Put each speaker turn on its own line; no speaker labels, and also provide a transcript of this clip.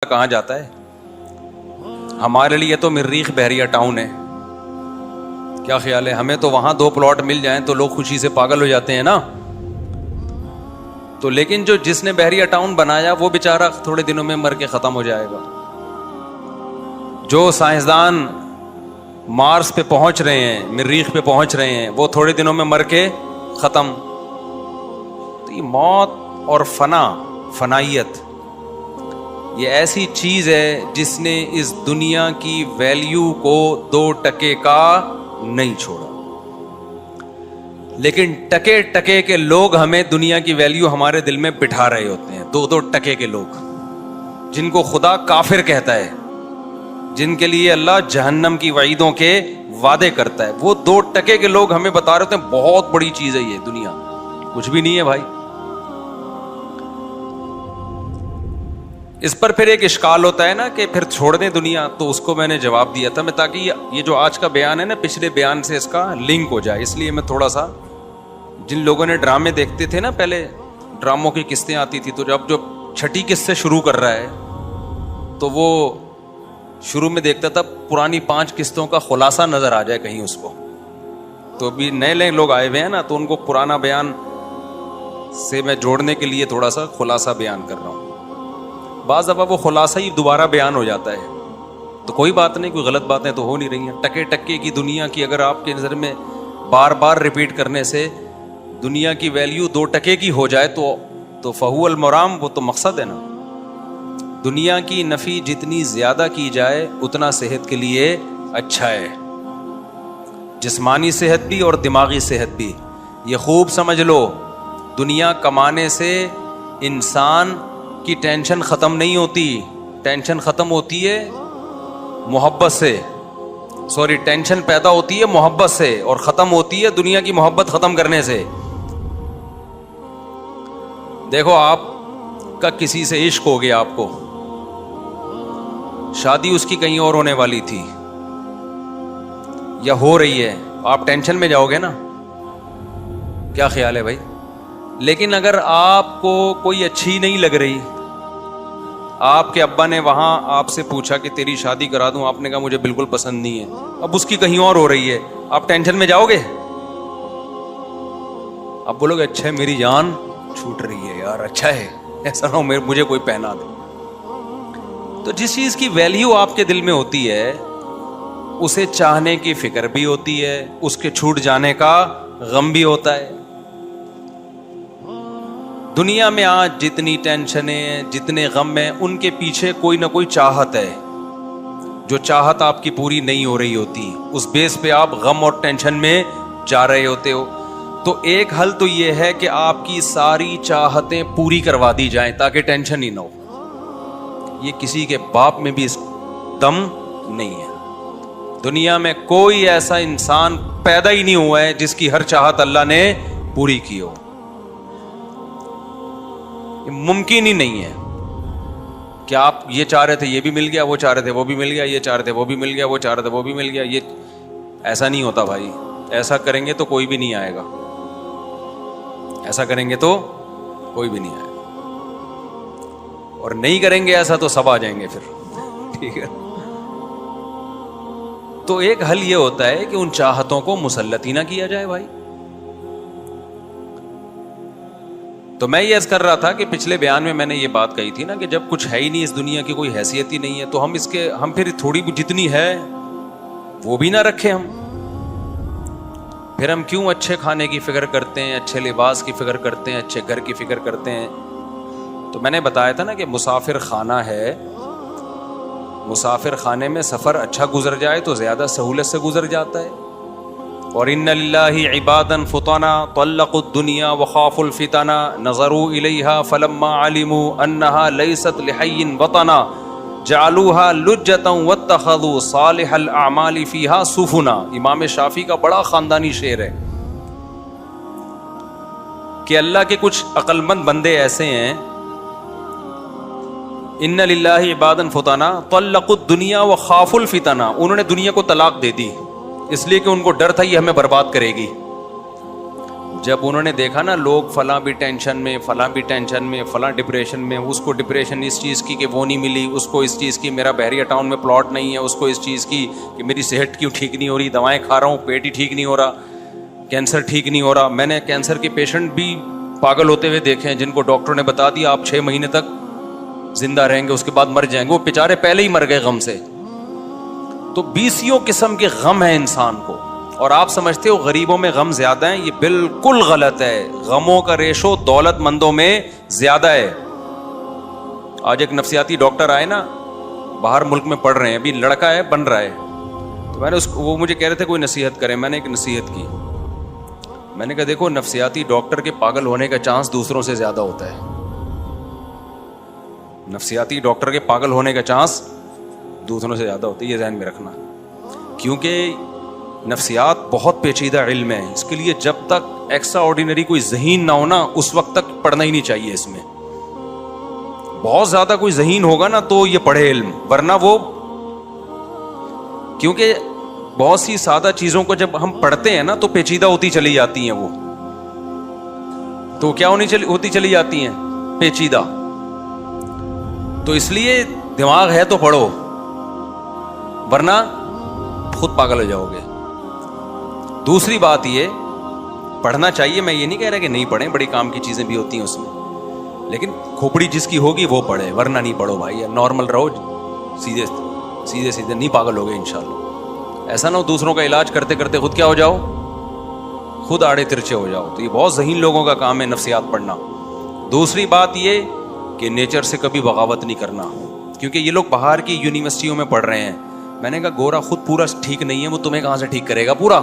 کہاں جاتا ہے؟ ہمارے لیے تو مریخ بحریہ ٹاؤن ہے. کیا خیال ہے؟ ہمیں تو وہاں 2 پلاٹ مل جائیں تو لوگ خوشی سے پاگل ہو جاتے ہیں نا. تو لیکن جس نے بحریہ ٹاؤن بنایا وہ بیچارہ تھوڑے دنوں میں مر کے ختم ہو جائے گا. جو سائنسدان مارس پہ پہنچ رہے ہیں، مریخ پہ پہنچ رہے ہیں، وہ تھوڑے دنوں میں مر کے ختم. تو یہ موت اور فنائیت یہ ایسی چیز ہے جس نے اس دنیا کی ویلیو کو 2 ٹکے کا نہیں چھوڑا. لیکن ٹکے ٹکے کے لوگ ہمیں دنیا کی ویلیو ہمارے دل میں بٹھا رہے ہوتے ہیں. 2 ٹکے کے لوگ جن کو خدا کافر کہتا ہے، جن کے لیے اللہ جہنم کی وعیدوں کے وعدے کرتا ہے، وہ 2 ٹکے کے لوگ ہمیں بتا رہے ہوتے ہیں بہت بڑی چیز ہے یہ دنیا. کچھ بھی نہیں ہے بھائی. اس پر پھر ایک اشکال ہوتا ہے نا کہ پھر چھوڑ دیں دنیا. تو اس کو میں نے جواب دیا تھا تاکہ یہ جو آج کا بیان ہے نا پچھلے بیان سے اس کا لنک ہو جائے. اس لیے میں تھوڑا سا، جن لوگوں نے ڈرامے دیکھتے تھے نا پہلے، ڈراموں کی قسطیں آتی تھی، تو جب 6ٹھی قسط سے شروع کر رہا ہے تو وہ شروع میں دیکھتا تھا پرانی 5 قسطوں کا خلاصہ نظر آ جائے کہیں اس کو. تو ابھی نئے لوگ آئے ہوئے ہیں نا، تو ان کو پرانا بیان سے میں جوڑنے کے لیے تھوڑا سا خلاصہ بیان کر رہا ہوں. بعض دفعہ وہ خلاصہ ہی دوبارہ بیان ہو جاتا ہے، تو کوئی بات نہیں، کوئی غلط باتیں تو ہو نہیں رہی ہیں. ٹکے ٹکے کی دنیا کی اگر آپ کے نظر میں بار بار ریپیٹ کرنے سے دنیا کی ویلیو 2 ٹکے کی ہو جائے تو فہو المرام، وہ تو مقصد ہے نا. دنیا کی نفی جتنی زیادہ کی جائے اتنا صحت کے لیے اچھا ہے، جسمانی صحت بھی اور دماغی صحت بھی. یہ خوب سمجھ لو، دنیا کمانے سے انسان کی ٹینشن ختم نہیں ہوتی. ٹینشن ختم ہوتی ہے محبت سے، ٹینشن پیدا ہوتی ہے محبت سے اور ختم ہوتی ہے دنیا کی محبت ختم کرنے سے. دیکھو آپ کا کسی سے عشق ہو گیا، آپ کو شادی اس کی کہیں اور ہونے والی تھی یا ہو رہی ہے، آپ ٹینشن میں جاؤ گے نا. کیا خیال ہے بھائی؟ لیکن اگر آپ کو کوئی اچھی نہیں لگ رہی، آپ کے ابا نے وہاں آپ سے پوچھا کہ تیری شادی کرا دوں، آپ نے کہا مجھے بالکل پسند نہیں ہے، اب اس کی کہیں اور ہو رہی ہے، آپ ٹینشن میں جاؤ گے؟ اب بولو گے اچھا میری جان چھوٹ رہی ہے یار، اچھا ہے، ایسا نہ ہو مجھے کوئی پہنا دے. تو جس چیز کی ویلیو آپ کے دل میں ہوتی ہے اسے چاہنے کی فکر بھی ہوتی ہے، اس کے چھوٹ جانے کا غم بھی ہوتا ہے. دنیا میں آج جتنی ٹینشنیں، جتنے غم ہیں، ان کے پیچھے کوئی نہ کوئی چاہت ہے. جو چاہت آپ کی پوری نہیں ہو رہی ہوتی، اس بیس پہ آپ غم اور ٹینشن میں جا رہے ہوتے ہو. تو ایک حل تو یہ ہے کہ آپ کی ساری چاہتیں پوری کروا دی جائیں تاکہ ٹینشن ہی نہ ہو. یہ کسی کے باپ میں بھی اس دم نہیں ہے. دنیا میں کوئی ایسا انسان پیدا ہی نہیں ہوا ہے جس کی ہر چاہت اللہ نے پوری کی ہو. ممکن ہی نہیں ہے کہ آپ یہ چاہ رہے تھے یہ بھی مل گیا، وہ چاہ رہے تھے وہ بھی مل گیا، یہ چاہ رہے تھے وہ بھی مل گیا، وہ چاہ رہے تھے وہ بھی مل گیا. یہ ایسا نہیں ہوتا بھائی. ایسا کریں گے تو کوئی بھی نہیں آئے گا، ایسا کریں گے تو کوئی بھی نہیں آئے گا، اور نہیں کریں گے ایسا تو سب آ جائیں گے پھر. ٹھیک ہے. تو ایک حل یہ ہوتا ہے کہ ان چاہتوں کو مسلط ہی نہ کیا جائے بھائی. تو میں یہ عرض کر رہا تھا کہ پچھلے بیان میں نے یہ بات کہی تھی نا کہ جب کچھ ہے ہی نہیں، اس دنیا کی کوئی حیثیت ہی نہیں ہے، تو ہم پھر تھوڑی جتنی ہے وہ بھی نہ رکھیں. پھر ہم کیوں اچھے کھانے کی فکر کرتے ہیں، اچھے لباس کی فکر کرتے ہیں، اچھے گھر کی فکر کرتے ہیں؟ تو میں نے بتایا تھا نا کہ مسافر خانہ ہے، مسافر خانے میں سفر اچھا گزر جائے تو زیادہ سہولت سے گزر جاتا ہے. اور ان للہ عبادا فطنا طلقوا الدنیا وخافوا الفتنا نظروا الیہا فلما علموا انہا لیست لحی وطنا جعلوها لجتا واتخذوا صالح الاعمال فیہا سفنا. امام شافعی کا بڑا خاندانی شعر ہے کہ اللہ کے کچھ عقل مند بندے ایسے ہیں، ان للہ عبادا فطنا طلقوا الدنیا وخافوا الفتنا، انہوں نے دنیا کو طلاق دے دی اس لیے کہ ان کو ڈر تھا یہ ہمیں برباد کرے گی. جب انہوں نے دیکھا نا لوگ فلاں بھی ٹینشن میں، فلاں بھی ٹینشن میں، فلاں ڈپریشن میں، اس کو ڈپریشن اس چیز کی کہ وہ نہیں ملی، اس کو اس چیز کی میرا بحریہ ٹاؤن میں پلاٹ نہیں ہے، اس کو اس چیز کی کہ میری صحت کیوں ٹھیک نہیں ہو رہی، دوائیں کھا رہا ہوں پیٹ ہی ٹھیک نہیں ہو رہا، کینسر ٹھیک نہیں ہو رہا. میں نے کینسر کے پیشنٹ بھی پاگل ہوتے ہوئے دیکھے ہیں جن کو ڈاکٹر نے بتا دیا آپ 6 مہینے تک زندہ رہیں گے، اس کے بعد مر جائیں گے، وہ بیچارے پہلے ہی مر گئے غم سے. تو 20 قسم کے غم ہیں انسان کو، اور آپ سمجھتے ہو غریبوں میں غم زیادہ ہیں، یہ بالکل غلط ہے. غموں کا ریشو دولت مندوں میں زیادہ ہے. آج ایک نفسیاتی ڈاکٹر آئے نا، باہر ملک میں پڑھ رہے ہیں، ابھی لڑکا ہے بن رہا ہے، تو میں نے وہ مجھے کہہ رہے تھے کوئی نصیحت کریں. میں نے ایک نصیحت کی، میں نے کہا دیکھو نفسیاتی ڈاکٹر کے پاگل ہونے کا چانس دوسروں سے زیادہ ہوتا ہے. نفسیاتی ڈاکٹر کے پاگل ہونے کا چانس دوسروں سے زیادہ ہوتا ہے، یہ ذہن میں رکھنا. کیونکہ نفسیات بہت پیچیدہ علم ہے، اس کے لیے جب تک ایکسٹرا آرڈینری کوئی ذہین نہ ہونا اس وقت تک پڑھنا ہی نہیں چاہیے. اس میں بہت زیادہ کوئی ذہین ہوگا نا تو یہ پڑھے علم، ورنہ وہ، کیونکہ بہت سی سادہ چیزوں کو جب ہم پڑھتے ہیں نا تو پیچیدہ ہوتی چلی جاتی ہیں، وہ تو کیا ہوتی چلی جاتی ہیں، پیچیدہ. تو اس لیے دماغ ہے تو پڑھو، ورنہ خود پاگل ہو جاؤ گے. دوسری بات یہ پڑھنا چاہیے، میں یہ نہیں کہہ رہا کہ نہیں پڑھیں، بڑی کام کی چیزیں بھی ہوتی ہیں اس میں، لیکن کھوپڑی جس کی ہوگی وہ پڑھے، ورنہ نہیں پڑھو بھائی. نارمل رہو، سیدھے نہیں پاگل ہو گئے انشاءاللہ. ایسا نہ ہو دوسروں کا علاج کرتے کرتے خود کیا ہو جاؤ، خود آڑے ترچے ہو جاؤ. تو یہ بہت ذہین لوگوں کا کام ہے نفسیات پڑھنا. دوسری بات یہ کہ نیچر سے کبھی بغاوت نہیں کرنا، کیونکہ یہ لوگ باہر کی یونیورسٹیوں میں پڑھ رہے ہیں. میں نے کہا گورا خود پورا ٹھیک نہیں ہے، وہ تمہیں کہاں سے ٹھیک کرے گا پورا.